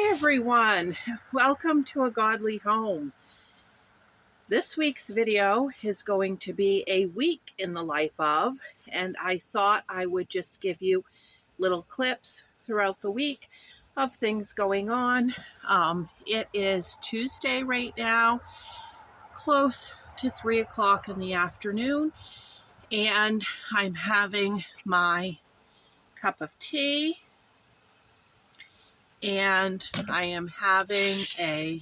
Hi everyone, welcome to A Godly Home. This week's video is going to be a week in the life of, and I thought I would just give you little clips throughout the week of things going on. It is Tuesday right now, close to 3 o'clock in the afternoon, and I'm having my cup of tea, and I am having a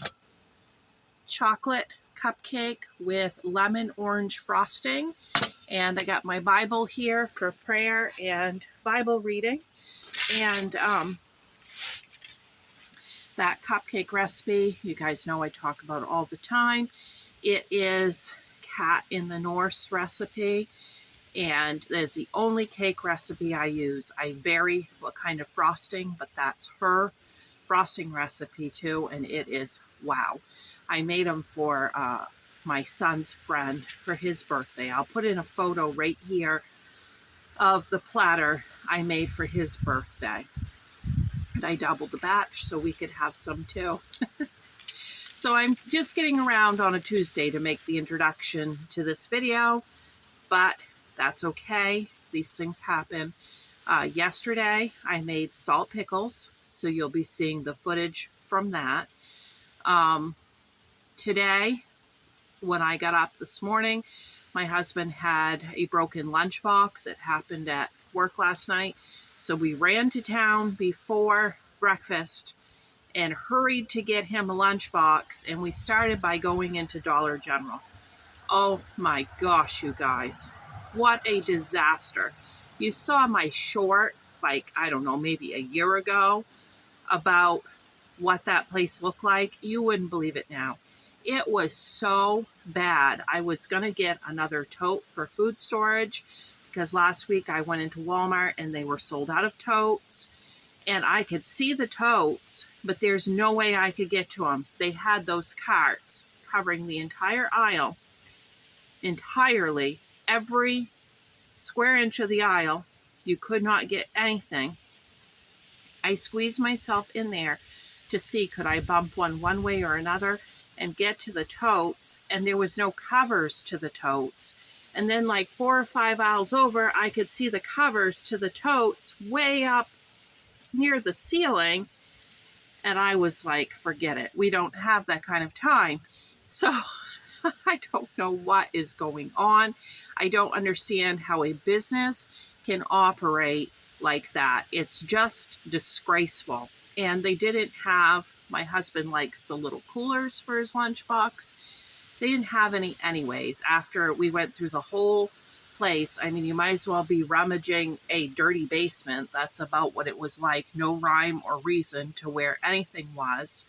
chocolate cupcake with lemon orange frosting, and I got my Bible here for prayer and Bible reading. And that cupcake recipe, you guys know I talk about it all the time. It is Cat in the North recipe, and it's the only cake recipe I use. I vary what kind of frosting, but that's her frosting recipe too, and it is wow. I made them for my son's friend for his birthday. I'll put in a photo right here of the platter I made for his birthday. And I doubled the batch so we could have some too. So I'm just getting around on a Tuesday to make the introduction to this video, but that's okay. These things happen. Yesterday I made salt pickles, so you'll be seeing the footage from that. Today, when I got up this morning, my husband had a broken lunchbox. It happened at work last night. So we ran to town before breakfast and hurried to get him a lunchbox. And we started by going into Dollar General. Oh my gosh, you guys. What a disaster. You saw my short, like, I don't know, maybe a year ago about what that place looked like. You wouldn't believe it now. It was so bad. I was going to get another tote for food storage because last week I went into Walmart and they were sold out of totes. And I could see the totes, but there's no way I could get to them. They had those carts covering the entire aisle, entirely, every square inch of the aisle. You could not get anything. I squeezed myself in there to see could I bump one way or another and get to the totes, and there was no covers to the totes. And then like 4 or 5 aisles over, I could see the covers to the totes way up near the ceiling, and I was like, forget it. We don't have that kind of time. So I don't know what is going on. I don't understand how a business can operate like that. It's just disgraceful. And they didn't have, my husband likes the little coolers for his lunchbox. They didn't have any anyways. After we went through the whole place, I mean, you might as well be rummaging a dirty basement. That's about what it was like. No rhyme or reason to where anything was.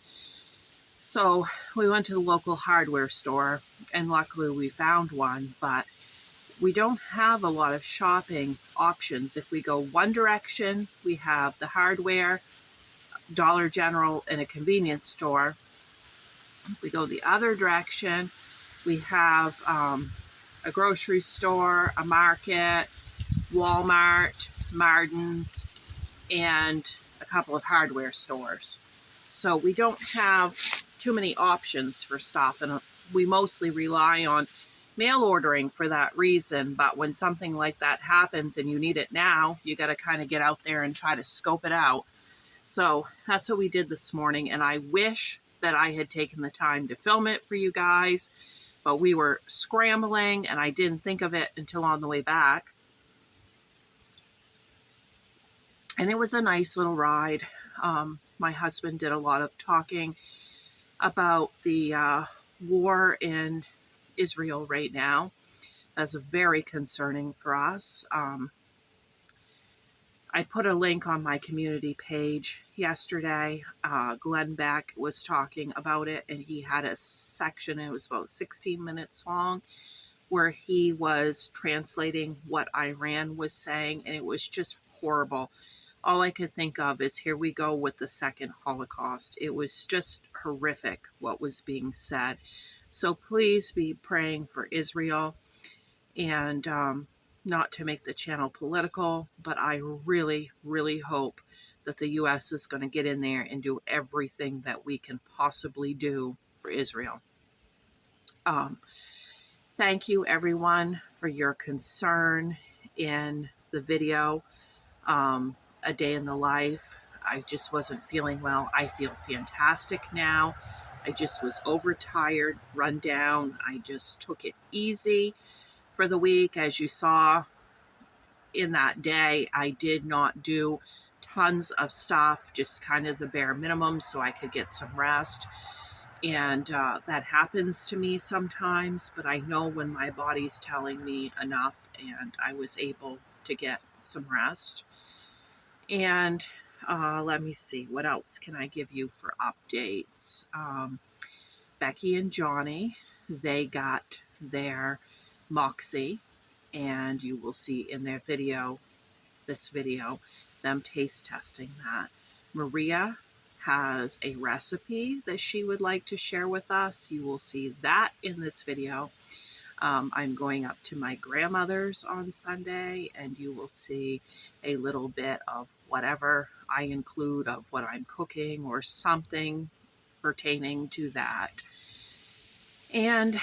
So we went to the local hardware store, and luckily we found one, but we don't have a lot of shopping options. If we go one direction, we have the hardware, Dollar General, and a convenience store. If we go the other direction, we have a grocery store, a market, Walmart, Martin's, and a couple of hardware stores. So we don't have too many options for stuff, and we mostly rely on mail ordering for that reason. But when something like that happens and you need it now, you got to kind of get out there and try to scope it out. So that's what we did this morning, and I wish that I had taken the time to film it for you guys, but we were scrambling and I didn't think of it until on the way back. And it was a nice little ride. My husband did a lot of talking about the war in Israel right now. That's very concerning for us. I put a link on my community page yesterday. Glenn Beck was talking about it, and he had a section, it was about 16 minutes long, where he was translating what Iran was saying, and it was just horrible. All I could think of is, here we go with the second Holocaust. It was just horrific what was being said. So please be praying for Israel, and not to make the channel political, but I really, really hope that the U.S. is going to get in there and do everything that we can possibly do for Israel. Thank you, everyone, for your concern in the video, A Day in the Life. I just wasn't feeling well. I feel fantastic now. I just was overtired, run down. I just took it easy for the week. As you saw in that day, I did not do tons of stuff, just kind of the bare minimum so I could get some rest. And that happens to me sometimes, but I know when my body's telling me enough, and I was able to get some rest. And let me see, what else can I give you for updates? Becky and Johnny, they got their Moxie, and you will see in their video, this video, them taste testing that. Maria has a recipe that she would like to share with us. You will see that in this video. I'm going up to my grandmother's on Sunday, and you will see a little bit of whatever I include of what I'm cooking or something pertaining to that. And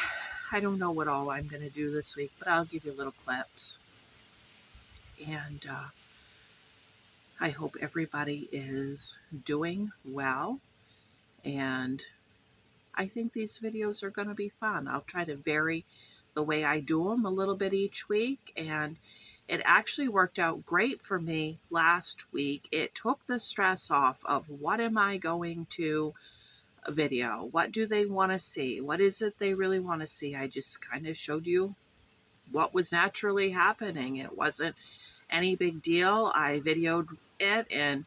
I don't know what all I'm going to do this week, but I'll give you little clips. And I hope everybody is doing well, and I think these videos are going to be fun. I'll try to vary the way I do them a little bit each week, and it actually worked out great for me last week. It took the stress off of what am I going to video? What do they want to see? What is it they really want to see? I just kind of showed you what was naturally happening. It wasn't any big deal. I videoed it and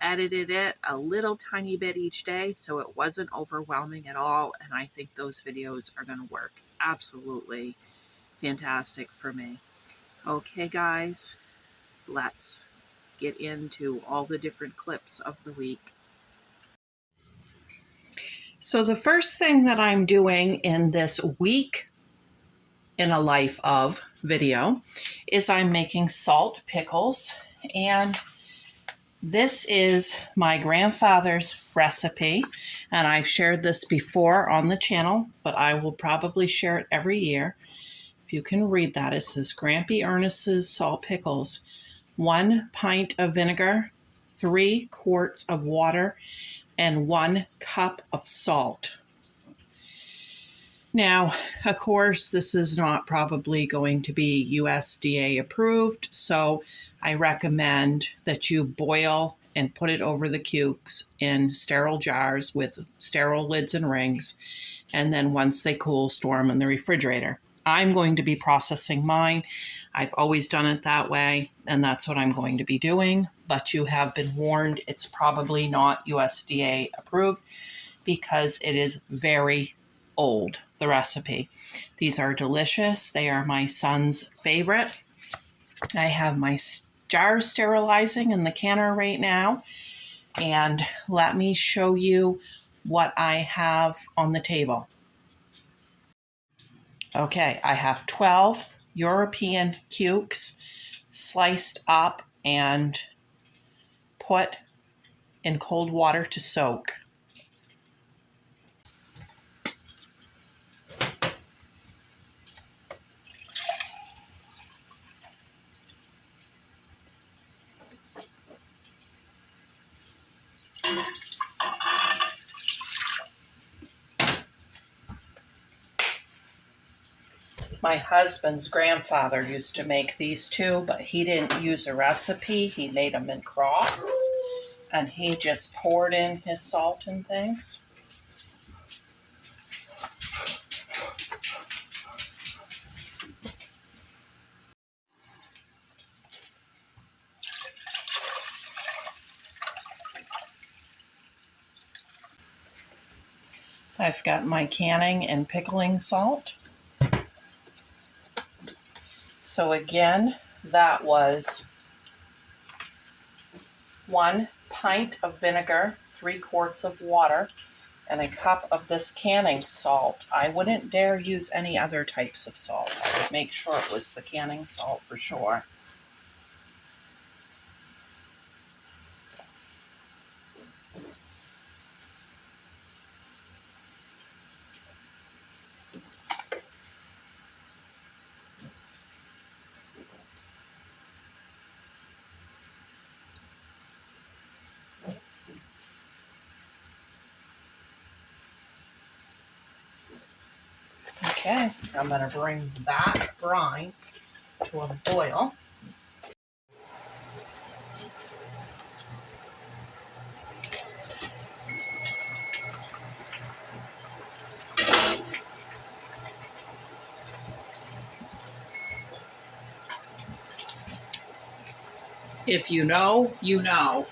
edited it a little tiny bit each day, so it wasn't overwhelming at all. And I think those videos are going to work absolutely fantastic for me. Okay, guys, let's get into all the different clips of the week. So the first thing that I'm doing in this week in a life of video is I'm making salt pickles, and this is my grandfather's recipe, and I've shared this before on the channel, but I will probably share it every year. If you can read that, it says Grampy Ernest's salt pickles, 1 pint of vinegar, 3 quarts of water, and 1 cup of salt. Now, of course, this is not probably going to be USDA approved, so I recommend that you boil and put it over the cukes in sterile jars with sterile lids and rings, and then once they cool, store them in the refrigerator. I'm going to be processing mine. I've always done it that way, and that's what I'm going to be doing, but you have been warned it's probably not USDA approved because it is very old, the recipe. These are delicious. They are my son's favorite. I have my jars sterilizing in the canner right now, and let me show you what I have on the table. Okay, I have 12 European cukes sliced up and put in cold water to soak. My husband's grandfather used to make these too, but he didn't use a recipe. He made them in crocks, and he just poured in his salt and things. I've got my canning and pickling salt. So again, that was 1 pint of vinegar, 3 quarts of water, and a cup of this canning salt. I wouldn't dare use any other types of salt. I would make sure it was the canning salt for sure. Okay, I'm going to bring that brine to a boil. If you know, you know.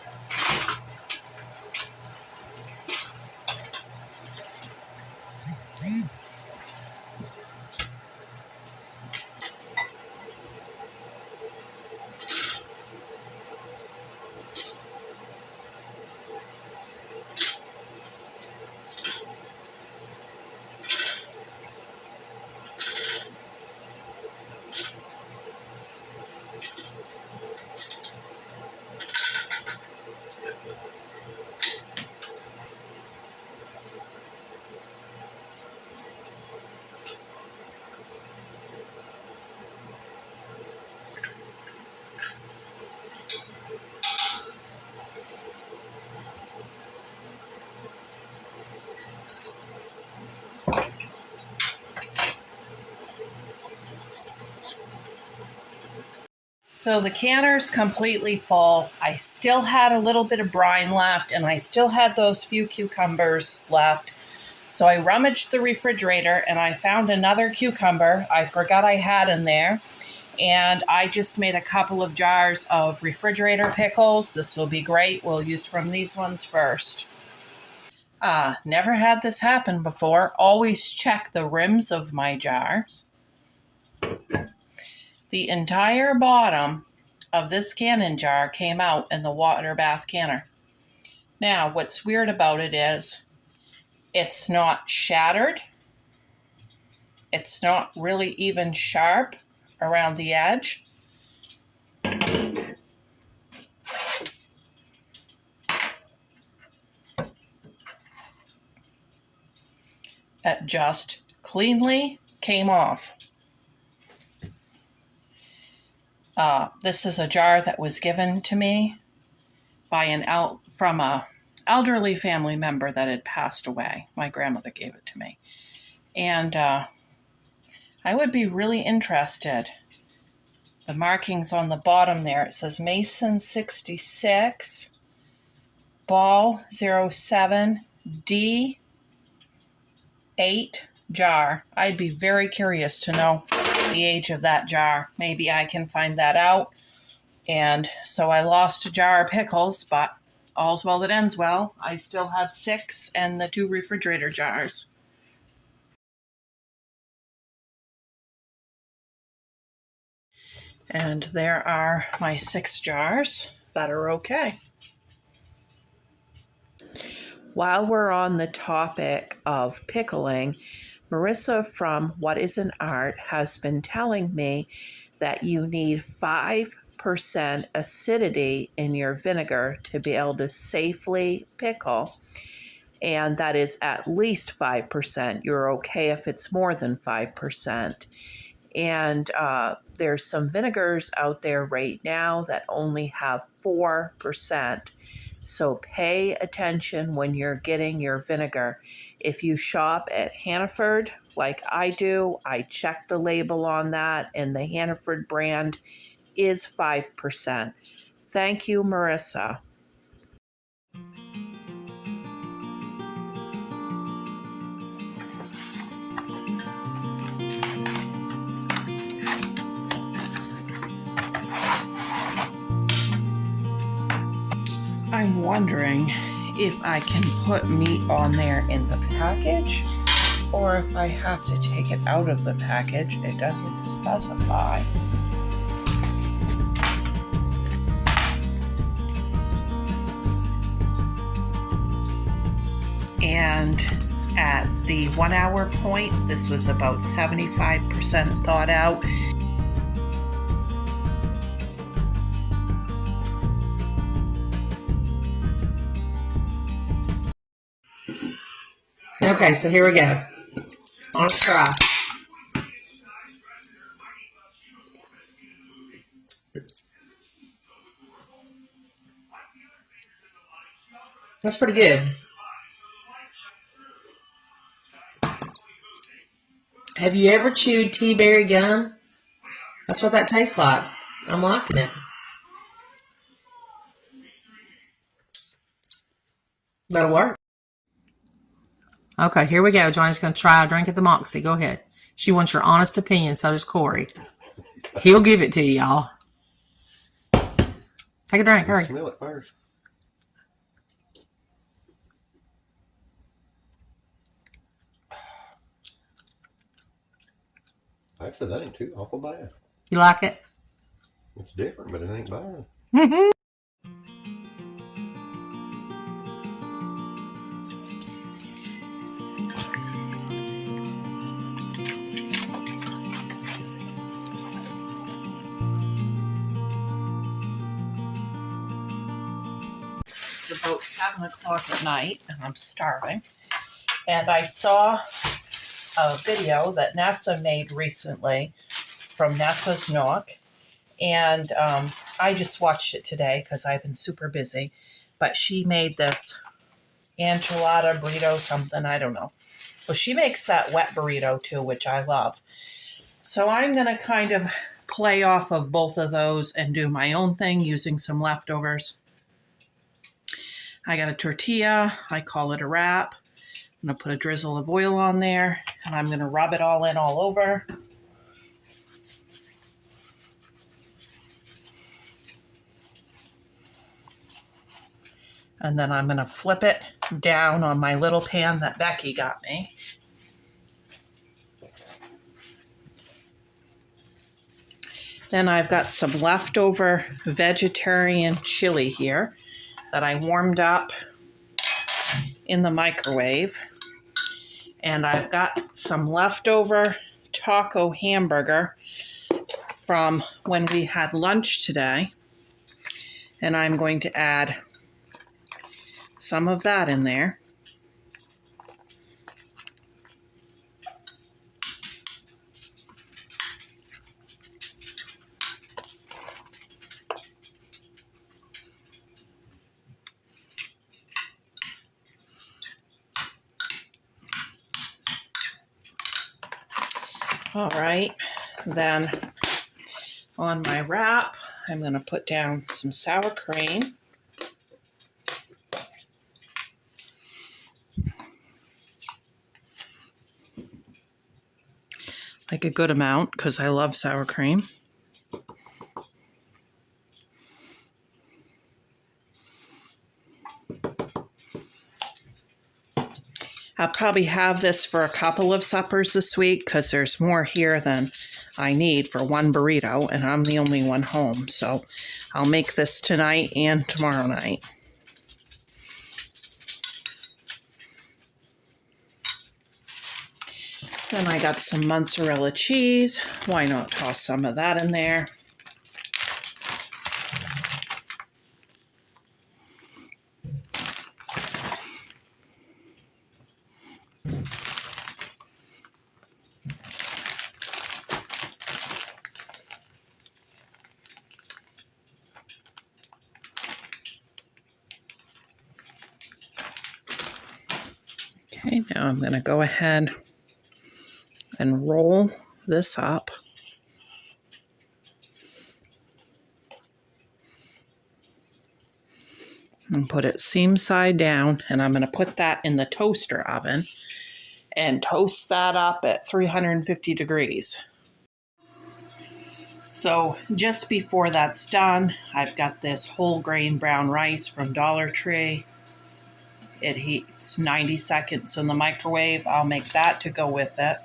So the canner's completely full. I still had a little bit of brine left, and I still had those few cucumbers left. So I rummaged the refrigerator and I found another cucumber I forgot I had in there. And I just made a couple of jars of refrigerator pickles. This will be great. We'll use from these ones first. Never had this happen before. Always check the rims of my jars. The entire bottom of this canning jar came out in the water bath canner. Now, what's weird about it is it's not shattered. It's not really even sharp around the edge. It just cleanly came off. This is a jar that was given to me by from a elderly family member that had passed away. My grandmother gave it to me. And I would be really interested. The markings on the bottom there, it says Mason 66, Ball 07, D 8 jar. I'd be very curious to know the age of that jar. Maybe I can find that out. And so I lost a jar of pickles, but all's well that ends well. I still have 6 and the 2 refrigerator jars. And there are my 6 jars that are okay. While we're on the topic of pickling, Marissa from What is an Art has been telling me that you need 5% acidity in your vinegar to be able to safely pickle, and that is at least 5%. You're okay if it's more than 5%. And there's some vinegars out there right now that only have 4%. So pay attention when you're getting your vinegar. If you shop at Hannaford, like I do, I check the label on that, and the Hannaford brand is 5%. Thank you, Marissa. I'm wondering if I can put meat on there in the package, or if I have to take it out of the package. It doesn't specify. And at the 1 hour point, this was about 75% thawed out. Okay, so here we go. Let's try. That's pretty good. Have you ever chewed tea berry gum? That's what that tastes like. I'm liking it. That'll work. Okay, here we go. Johnny's going to try a drink at the Moxie. Go ahead. She wants your honest opinion, so does Corey. He'll give it to you, y'all. Take a drink, hurry. Smell it first. Actually, that ain't too awful bad. You like it? It's different, but it ain't bad. It's about 7 o'clock at night, and I'm starving. And I saw a video that Nessa made recently from Nessa's Nook. And I just watched it today because I've been super busy. But she made this enchilada burrito something, I don't know. Well, she makes that wet burrito too, which I love. So I'm going to kind of play off of both of those and do my own thing using some leftovers. I got a tortilla. I call it a wrap. I'm going to put a drizzle of oil on there, and I'm going to rub it all in all over. And then I'm going to flip it down on my little pan that Becky got me. Then I've got some leftover vegetarian chili here that I warmed up in the microwave. And I've got some leftover taco hamburger from when we had lunch today. And I'm going to add some of that in there. All right, then on my wrap, I'm going to put down some sour cream. Like a good amount because I love sour cream. I'll probably have this for a couple of suppers this week because there's more here than I need for one burrito, and I'm the only one home. So I'll make this tonight and tomorrow night. Then I got some mozzarella cheese. Why not toss some of that in there? Okay, now I'm going to go ahead and roll this up. And put it seam side down, and I'm going to put that in the toaster oven and toast that up at 350 degrees. So just before that's done, I've got this whole grain brown rice from Dollar Tree. It heats 90 seconds in the microwave. I'll make that to go with it.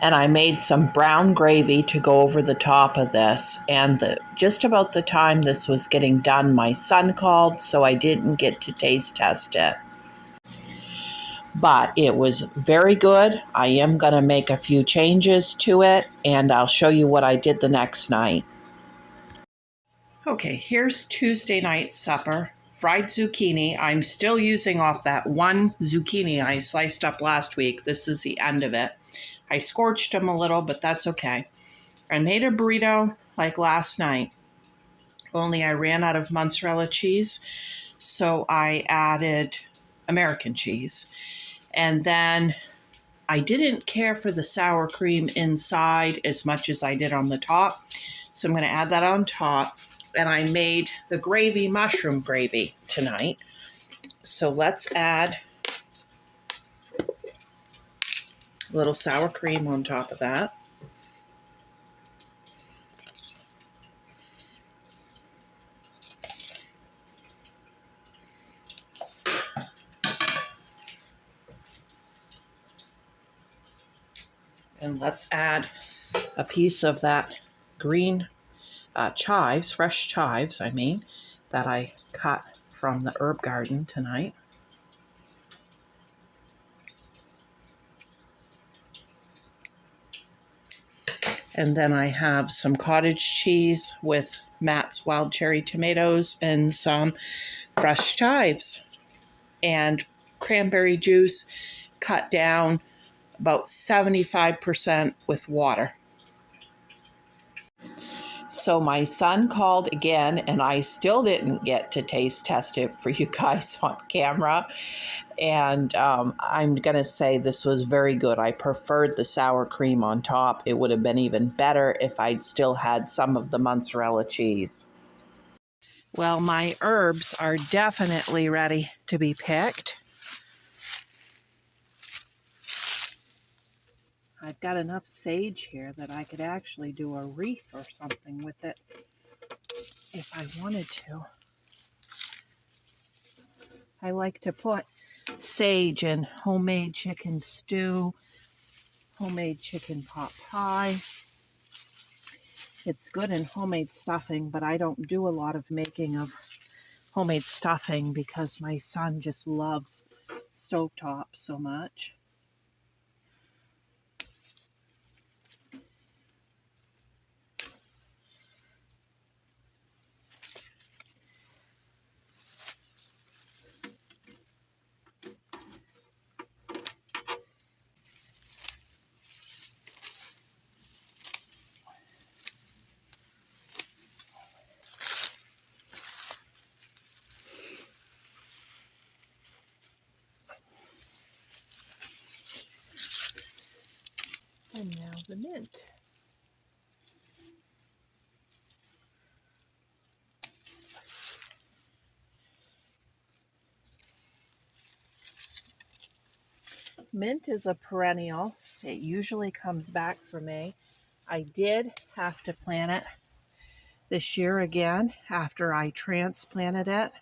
And I made some brown gravy to go over the top of this. And just about the time this was getting done, my son called, so I didn't get to taste test it. But it was very good. I am going to make a few changes to it, and I'll show you what I did the next night. Okay, here's Tuesday night supper. Fried zucchini. I'm still using off that one zucchini I sliced up last week. This is the end of it. I scorched them a little, but that's okay. I made a burrito like last night, only I ran out of mozzarella cheese, so I added American cheese. And then I didn't care for the sour cream inside as much as I did on the top. So I'm going to add that on top. And I made the gravy mushroom gravy tonight. So let's add a little sour cream on top of that. And let's add a piece of that green chives, fresh chives, that I cut from the herb garden tonight. And then I have some cottage cheese with Matt's wild cherry tomatoes and some fresh chives and cranberry juice cut down about 75% with water. So my son called again, and I still didn't get to taste test it for you guys on camera. And I'm going to say this was very good. I preferred the sour cream on top. It would have been even better if I'd still had some of the mozzarella cheese. Well, my herbs are definitely ready to be picked. I've got enough sage here that I could actually do a wreath or something with it if I wanted to. I like to put sage in homemade chicken stew, homemade chicken pot pie. It's good in homemade stuffing, but I don't do a lot of making of homemade stuffing because my son just loves stovetop so much. And now the mint. Mint is a perennial. It usually comes back for me. I did have to plant it this year again after I transplanted it,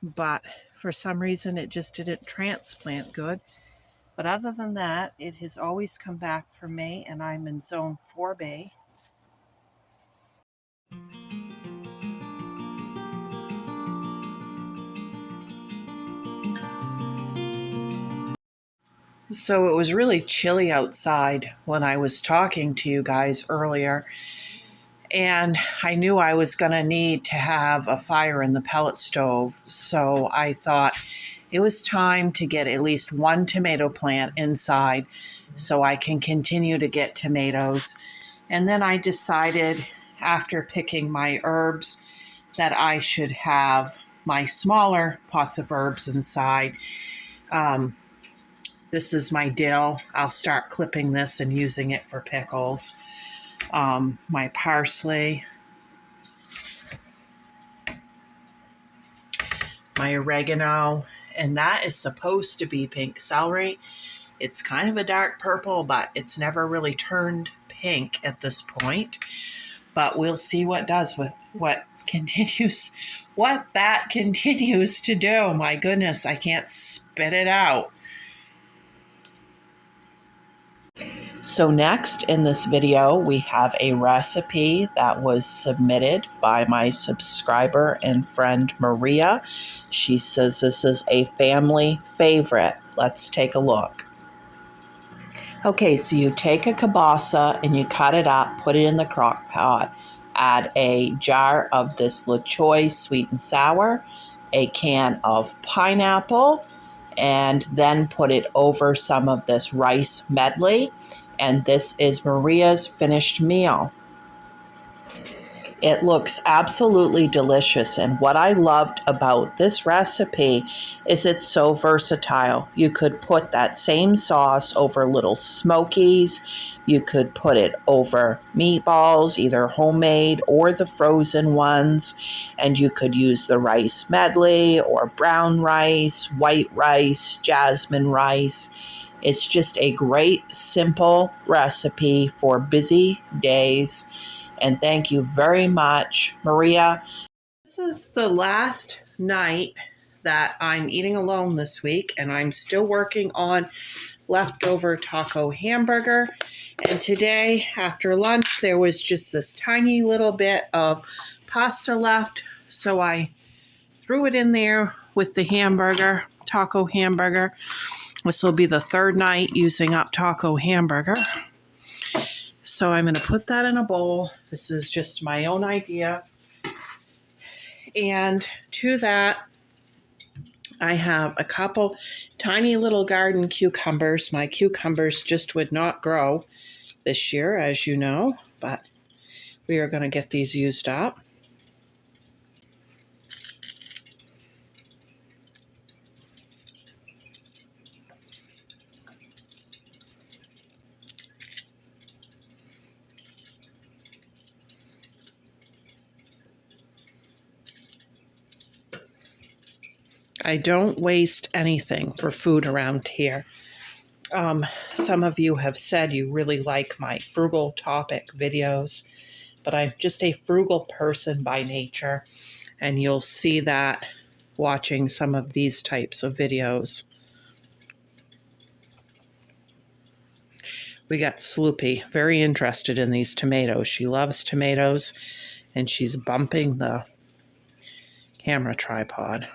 but for some reason it just didn't transplant good. But other than that, it has always come back for me, and I'm in zone 4B. So it was really chilly outside when I was talking to you guys earlier, and I knew I was going to need to have a fire in the pellet stove. So I thought it was time to get at least one tomato plant inside so I can continue to get tomatoes. And then I decided, after picking my herbs, that I should have my smaller pots of herbs inside. This is my dill. I'll start clipping this and using it for pickles. My parsley, my oregano, and that is supposed to be pink celery. It's kind of a dark purple, but it's never really turned pink at this point. But we'll see what that continues to do. My goodness, I can't spit it out. So next in this video, we have a recipe that was submitted by my subscriber and friend Maria. She says this is a family favorite. Let's take a look. Okay, so you take a kielbasa and you cut it up, put it in the crock pot, add a jar of this La Choy sweet and sour, a can of pineapple, and then put it over some of this rice medley. And this is Maria's finished meal. It looks absolutely delicious, and what I loved about this recipe is it's so versatile. You could put that same sauce over little smokies. You could put it over meatballs, either homemade or the frozen ones, and you could use the rice medley or brown rice, white rice, jasmine rice. It's just a great, simple recipe for busy days. And thank you very much, Maria. This is the last night that I'm eating alone this week, and I'm still working on leftover taco hamburger. And today, after lunch, there was just this tiny little bit of pasta left, so I threw it in there with the hamburger, taco hamburger. This will be the third night using up taco hamburger. So I'm going to put that in a bowl. This is just my own idea. And to that, I have a couple tiny little garden cucumbers. My cucumbers just would not grow this year, as you know, but we are going to get these used up. I don't waste anything for food around here. Some of you have said you really like my frugal topic videos, but I'm just a frugal person by nature, and you'll see that watching some of these types of videos. We got Sloopy, very interested in these tomatoes. She loves tomatoes, and she's bumping the camera tripod.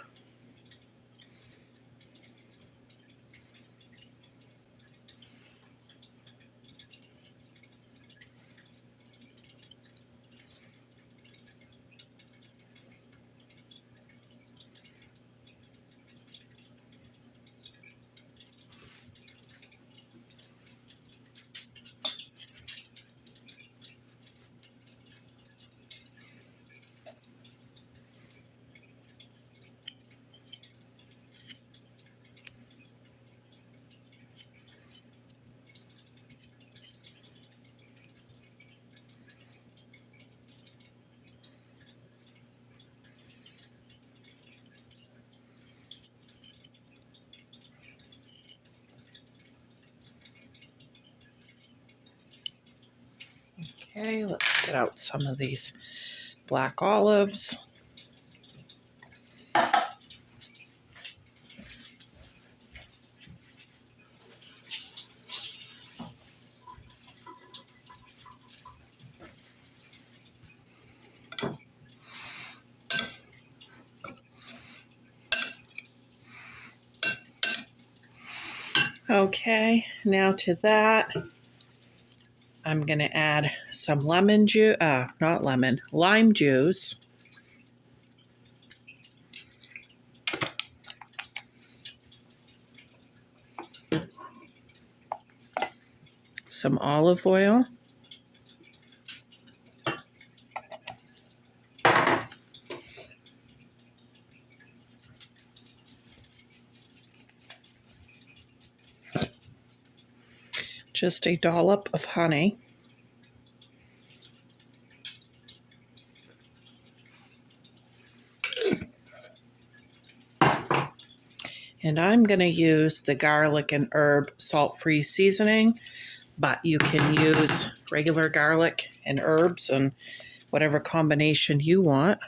Okay, let's get out some of these black olives. Okay, now to that, I'm going to add some lime juice. Some olive oil. Just a dollop of honey. And I'm going to use the garlic and herb salt-free seasoning, but you can use regular garlic and herbs and whatever combination you want.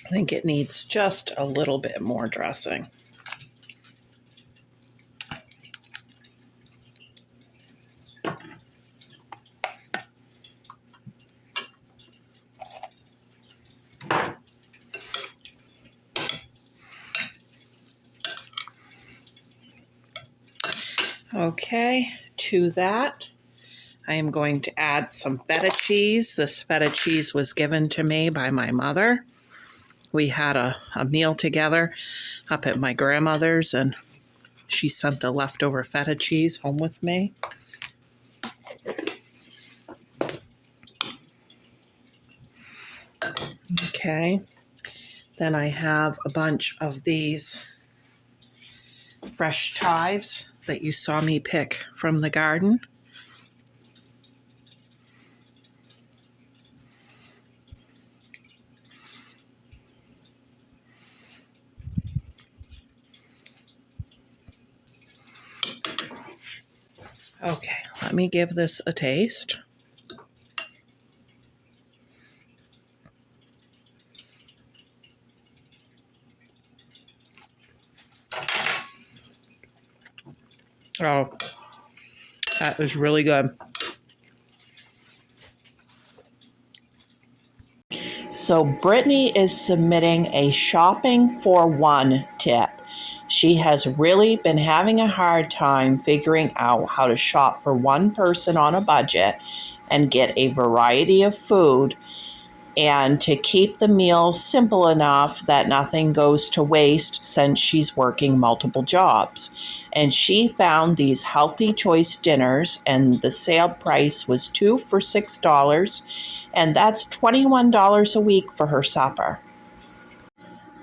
I think it needs just a little bit more dressing. Okay, to that, I am going to add some feta cheese. This feta cheese was given to me by my mother. We had a meal together up at my grandmother's, and she sent the leftover feta cheese home with me. Okay, then I have a bunch of these fresh chives that you saw me pick from the garden. Okay, let me give this a taste. Oh, that is really good. So Brittany is submitting a shopping for one tip. She has really been having a hard time figuring out how to shop for one person on a budget and get a variety of food, and to keep the meal simple enough that nothing goes to waste since she's working multiple jobs. And she found these healthy choice dinners, and the sale price was 2 for $6, and that's $21 a week for her supper.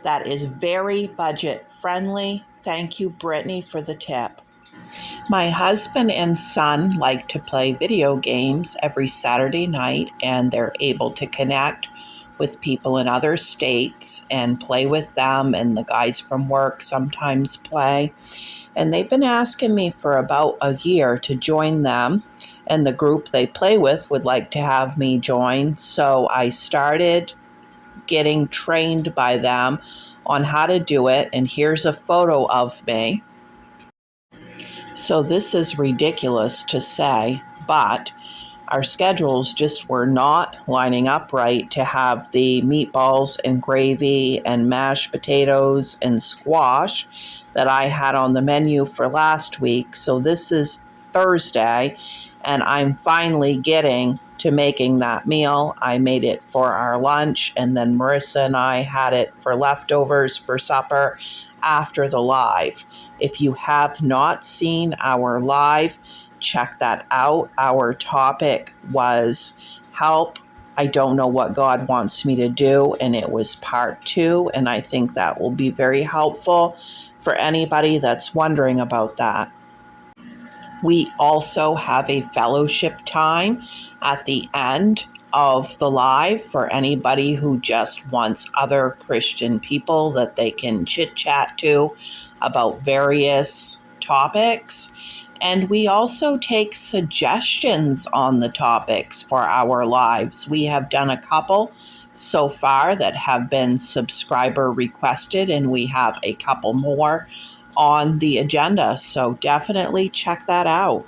That is very budget friendly. Thank you, Brittany, for the tip. My husband and son like to play video games every Saturday night, and they're able to connect with people in other states and play with them, and the guys from work sometimes play. And they've been asking me for about a year to join them, and the group they play with would like to have me join. So I started getting trained by them on how to do it, and here's a photo of me. So this is ridiculous to say, but our schedules just were not lining up right to have the meatballs and gravy and mashed potatoes and squash that I had on the menu for last week. So this is Thursday, and I'm finally getting to making that meal. I made it for our lunch, and then Marissa and I had it for leftovers for supper after the live. If you have not seen our live, check that out. Our topic was help. I don't know what God wants me to do, and it was part 2, and I think that will be very helpful for anybody that's wondering about that. We also have a fellowship time at the end of the live for anybody who just wants other Christian people that they can chit chat to about various topics. And we also take suggestions on the topics for our lives. We have done a couple so far that have been subscriber requested, and we have a couple more on the agenda. So definitely check that out.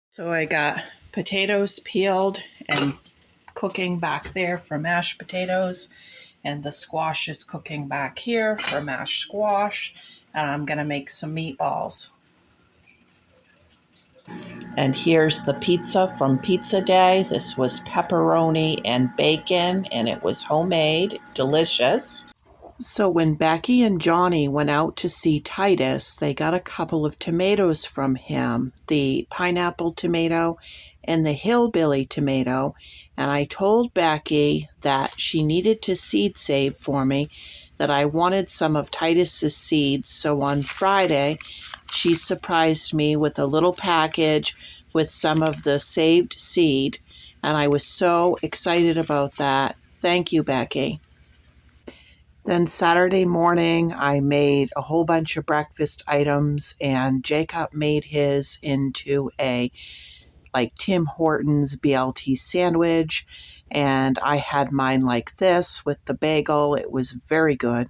So I got potatoes peeled and cooking back there for mashed potatoes, and the squash is cooking back here for mashed squash, and I'm going to make some meatballs. And here's the pizza from Pizza Day. This was pepperoni and bacon, and it was homemade, delicious. So when Becky and Johnny went out to see Titus, they got a couple of tomatoes from him, the pineapple tomato and the hillbilly tomato. And I told Becky that she needed to seed save for me, that I wanted some of Titus's seeds. So on Friday, she surprised me with a little package with some of the saved seed. And I was so excited about that. Thank you, Becky. Then Saturday morning, I made a whole bunch of breakfast items, and Jacob made his into a Tim Hortons BLT sandwich, and I had mine like this with the bagel. It was very good.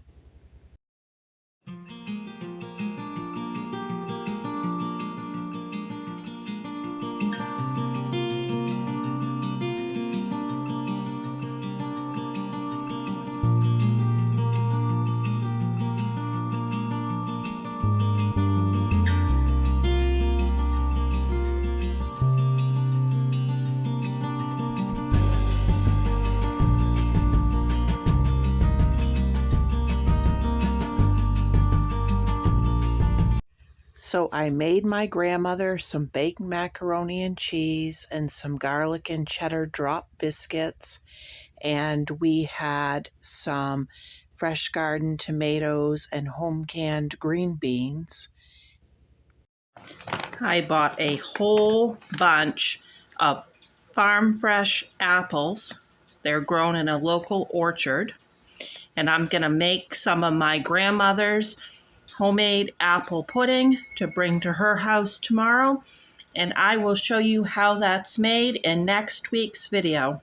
So I made my grandmother some baked macaroni and cheese and some garlic and cheddar drop biscuits. And we had some fresh garden tomatoes and home canned green beans. I bought a whole bunch of farm fresh apples. They're grown in a local orchard. And I'm going to make some of my grandmother's homemade apple pudding to bring to her house tomorrow. And I will show you how that's made in next week's video.